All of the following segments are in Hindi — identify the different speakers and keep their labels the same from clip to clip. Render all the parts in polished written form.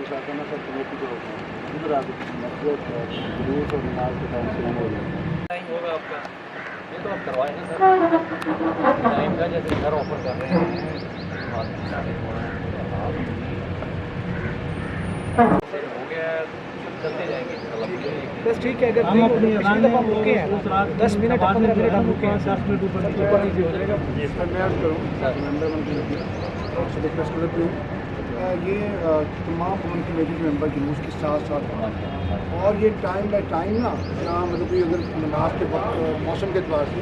Speaker 1: शासना सब कमेटी को इधर आके मस्जिद जुलूस और नमाज के टाइम शुरू हो जाए।
Speaker 2: टाइम होगा आपका, ये तो आप करवाएं ना सर टाइम का, जैसे घर ऑफर कर रहे हैं हो गया, चलते जाएंगे
Speaker 3: बस ठीक है। अगर हम अपनी पिछली दफ़ा रुके हैं 10 मिनट 15 मिनट हम रुके हैं, 10 मिनट ऊपर नीचे हो जाएगा।
Speaker 1: सर मैं अर्ज़ करूँ मेंबर मंत्री ये तमाम कौन कमेटी के मेंबर जुलूस के साथ साथ और ये टाइम बाई टाइम ना यहाँ मतलब कि अगर नमाज के वक्त मौसम के अतबार से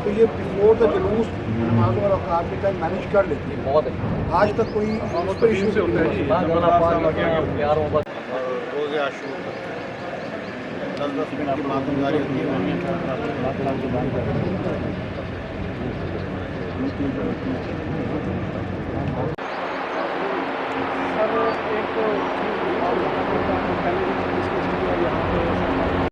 Speaker 1: तो ये बिफोर द जुलूस नमाज और औकात के टाइम मैनेज कर लेती है।
Speaker 2: बहुत अच्छा,
Speaker 1: आज तक कोई उस पर इशू से होता है जी।
Speaker 4: रोज़े आशूर 10-10 मिनट की मातमदारी होती है।
Speaker 1: सर एक